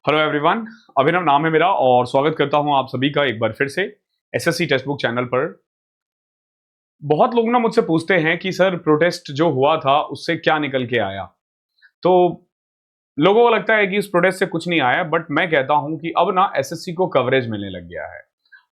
Hello everyone, अभिनव नाम है मेरा और स्वागत करता हूं आप सभी का एक बार फिर से एसएससी टेक्स्ट बुक चैनल पर। बहुत लोग ना मुझसे पूछते हैं कि सर प्रोटेस्ट जो हुआ था उससे क्या निकल के आया। तो लोगों को लगता है कि इस प्रोटेस्ट से कुछ नहीं आया, बट मैं कहता हूं कि अब ना एसएससी को कवरेज मिलने लग गया है।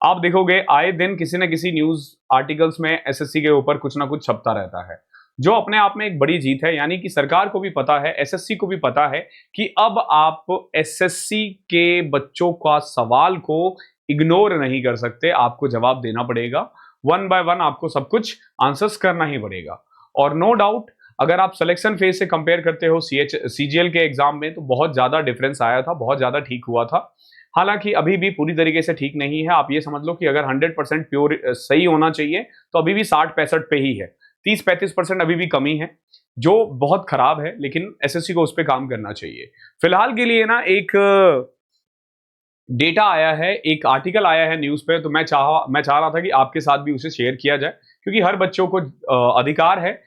आप देखोगे आए दिन किसी न किसी न्यूज आर्टिकल्स में एसएससी के ऊपर कुछ ना कुछ छपता रहता है, जो अपने आप में एक बड़ी जीत है। यानी कि सरकार को भी पता है, एसएससी को भी पता है कि अब आप एसएससी के बच्चों का सवाल को इग्नोर नहीं कर सकते, आपको जवाब देना पड़ेगा। वन बाय वन आपको सब कुछ आंसर्स करना ही पड़ेगा। और नो डाउट अगर आप सिलेक्शन फेज से कंपेयर करते हो सीजीएल के एग्जाम में, तो बहुत ज्यादा डिफरेंस आया था, बहुत ज्यादा ठीक हुआ था। हालांकि अभी भी पूरी तरीके से ठीक नहीं है। आप ये समझ लो कि अगर 100% प्योर सही होना चाहिए तो अभी भी 60-65 पे ही है। 30-35% अभी भी कमी है, जो बहुत खराब है, लेकिन एसएससी को उस पर काम करना चाहिए। फिलहाल के लिए ना एक डेटा आया है, एक आर्टिकल आया है न्यूज पे, तो मैं चाह रहा था कि आपके साथ भी उसे शेयर किया जाए, क्योंकि हर बच्चों को अधिकार है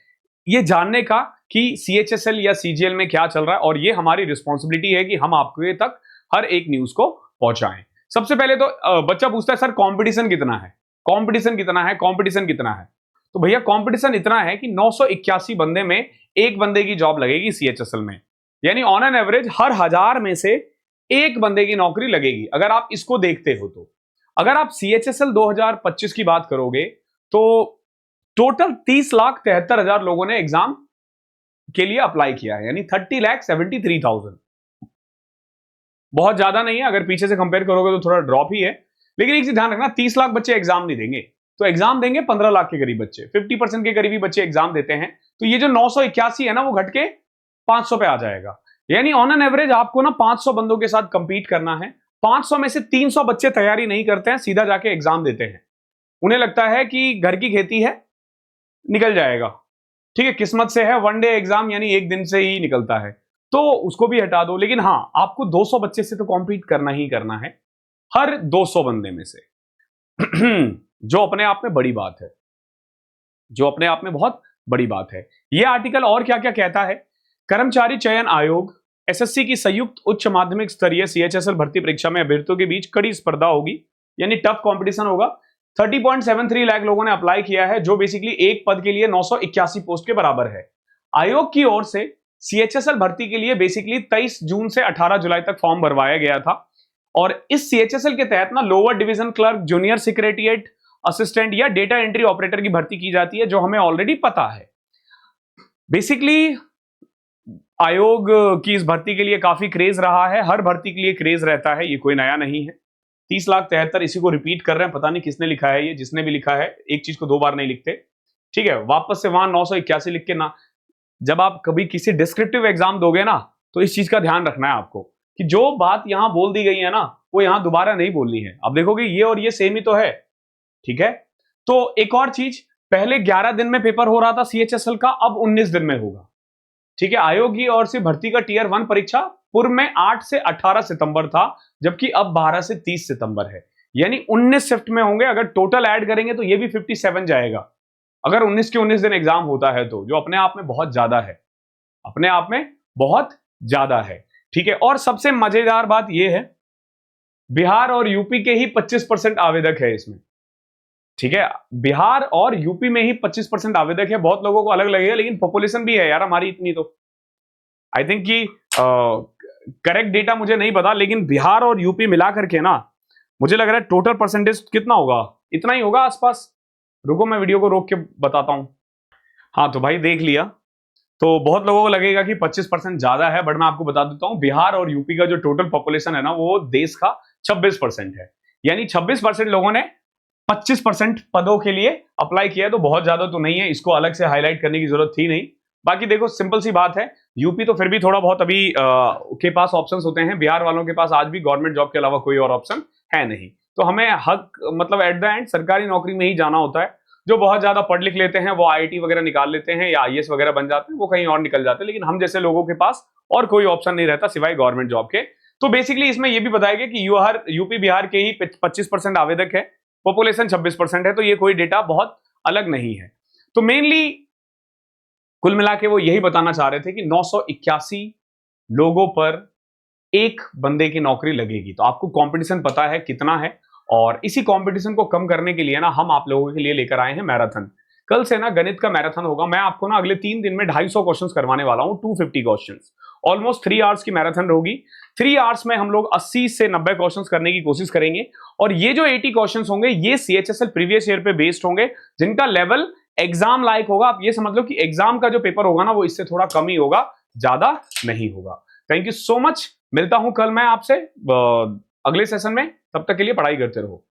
ये जानने का कि सीएचएसएल या सीजीएल में क्या चल रहा है, और ये हमारी रिस्पॉन्सिबिलिटी है कि हम आपके तक हर एक न्यूज को पहुंचाएं। सबसे पहले तो बच्चा पूछता है सर कंपटीशन कितना है, कंपटीशन कितना है, कंपटीशन कितना है। तो भैया कंपटीशन इतना है कि 981 बंदे में एक बंदे की जॉब लगेगी सीएचएसएल में। यानी ऑन एन एवरेज हर 1000 में से एक बंदे की नौकरी लगेगी, अगर आप इसको देखते हो तो। अगर आप सीएचएसएल 2025 की बात करोगे तो टोटल 30,73,000 लोगों ने एग्जाम के लिए अप्लाई किया है, यानी 30,73,000। बहुत ज्यादा नहीं है, अगर पीछे से कंपेयर करोगे तो थोड़ा ड्रॉप ही है। लेकिन एक चीज ध्यान रखना, 30 लाख बच्चे एग्जाम नहीं देंगे, तो एग्जाम देंगे 15 लाख के करीब बच्चे, 50% के करीबी बच्चे एग्जाम देते हैं। तो ये जो 981 है ना, वो घट के 500 पे आ जाएगा। यानी ऑन एन एवरेज आपको ना 500 बंदों के साथ कंपीट करना है। 500 में से 300 बच्चे तैयारी नहीं करते हैं, सीधा जाके एग्जाम देते हैं। उन्हें लगता है कि घर की खेती है, निकल जाएगा, ठीक है, किस्मत से है, वन डे एग्जाम यानी एक दिन से ही निकलता है, तो उसको भी हटा दो। लेकिन हाँ, आपको 200 बच्चे से तो कॉम्पीट करना ही करना है, हर 200 बंदे में से। जो अपने आप में बड़ी बात है, जो अपने आप में बहुत बड़ी बात है। यह आर्टिकल और क्या क्या कहता है। कर्मचारी चयन आयोग एसएससी की संयुक्त उच्च माध्यमिक स्तरीय सीएचएसएल भर्ती परीक्षा में अभ्यर्थियों के बीच कड़ी स्पर्धा होगी, यानी टफ कंपटीशन होगा। 30.73 लाख लोगों ने अप्लाई किया है, जो बेसिकली एक पद के लिए 981 पोस्ट के बराबर है। आयोग की ओर से सीएचएसएल भर्ती के लिए बेसिकली 23 जून से 18 जुलाई तक फॉर्म भरवाया गया था। और इस सीएचएसएल के तहत ना lower division clerk, junior secretariat assistant या डेटा एंट्री ऑपरेटर की भर्ती की जाती है, जो हमें ऑलरेडी पता है। बेसिकली आयोग की इस भर्ती के लिए काफी क्रेज रहा है, हर भर्ती के लिए क्रेज रहता है, ये कोई नया नहीं है। 30,73,000 इसी को रिपीट कर रहे हैं, पता नहीं किसने लिखा है ये। जिसने भी लिखा है एक चीज को दो बार नहीं लिखते, ठीक है। वापस से वहां 981 लिख के ना, जब आप कभी किसी डिस्क्रिप्टिव एग्जाम दोगे ना, तो इस चीज का ध्यान रखना है आपको कि जो बात यहां बोल दी गई है ना, वो यहां दोबारा नहीं बोलनी है। अब देखोगे ये और ये सेम ही तो है, ठीक है। तो एक और चीज, पहले 11 दिन में पेपर हो रहा था सीएचएसएल का, अब 19 दिन में होगा, ठीक है। आयोग की ओर से भर्ती का टीयर 1 परीक्षा पूर्व में 8 से 18 सितंबर था, जबकि अब 12 से 30 सितंबर है, यानी 19 शिफ्ट में होंगे। अगर टोटल ऐड करेंगे तो ये भी 57 जाएगा, अगर 19 के 19 दिन एग्जाम होता है तो, जो अपने आप में बहुत ज्यादा है, अपने आप में बहुत ज्यादा है, ठीक है। और सबसे मजेदार बात यह है, बिहार और यूपी के ही 25% आवेदक है इसमें, ठीक है। बिहार और यूपी में ही 25% आवेदक है। बहुत लोगों को अलग लगेगा, लेकिन पॉपुलेशन भी है यार हमारी इतनी, तो आई थिंक कि करेक्ट डेटा मुझे नहीं पता, लेकिन बिहार और यूपी मिलाकर के ना, मुझे लग रहा है टोटल परसेंटेज कितना होगा, इतना ही होगा आसपास। रुको मैं वीडियो को रोक के बताता हूं। हाँ तो भाई देख लिया, तो बहुत लोगों को लगेगा कि 25% ज्यादा है, बट मैं आपको बता देता हूं, बिहार और यूपी का जो टोटल पॉपुलेशन है ना, वो देश का 26% है। यानी 26% लोगों ने 25% पदों के लिए अप्लाई किया, तो बहुत ज्यादा तो नहीं है, इसको अलग से हाईलाइट करने की जरूरत थी नहीं। बाकी देखो सिंपल सी बात है, यूपी तो फिर भी थोड़ा बहुत अभी के पास ऑप्शंस होते हैं, बिहार वालों के पास आज भी गवर्नमेंट जॉब के अलावा कोई और ऑप्शन है नहीं। तो हमें हक मतलब एट द एंड सरकारी नौकरी में ही जाना होता है। जो बहुत ज्यादा पढ़ लिख लेते हैं वो आईआईटी वगैरह निकाल लेते हैं या आईएएस वगैरह बन जाते हैं, वो कहीं और निकल जाते हैं, लेकिन हम जैसे लोगों के पास और कोई ऑप्शन नहीं रहता सिवाय गवर्नमेंट जॉब के। तो बेसिकली इसमें यह भी बताया गया कि यूपी बिहार के ही 25% आवेदक है, पॉपुलेशन 26% है, तो ये कोई डेटा बहुत अलग नहीं है। तो मेनली कुल मिला के वो यही बताना चाह रहे थे कि 981 लोगों पर एक बंदे की नौकरी लगेगी। तो आपको कंपटीशन पता है कितना है, और इसी कंपटीशन को कम करने के लिए ना हम आप लोगों के लिए लेकर आए हैं मैराथन। कल से ना गणित का मैराथन होगा। मैं आपको ना अगले 3 दिन में 250 क्वेश्चंस करवाने वाला हूं, 250 क्वेश्चंस। ऑलमोस्ट 3 आवर्स की मैराथन होगी। 3 आवर्स में हम लोग 80 से 90 क्वेश्चंस करने की कोशिश करेंगे, और ये जो 80 क्वेश्चंस होंगे ये सीएचएसएल प्रीवियस ईयर पे बेस्ड होंगे, जिनका लेवल एग्जाम लायक होगा। आप ये समझ लो कि एग्जाम का जो पेपर होगा ना वो इससे थोड़ा कम ही होगा, ज्यादा नहीं होगा। Thank you so much. मिलता हूं कल मैं आपसे अगले सेशन में। तब तक के लिए पढ़ाई करते रहो।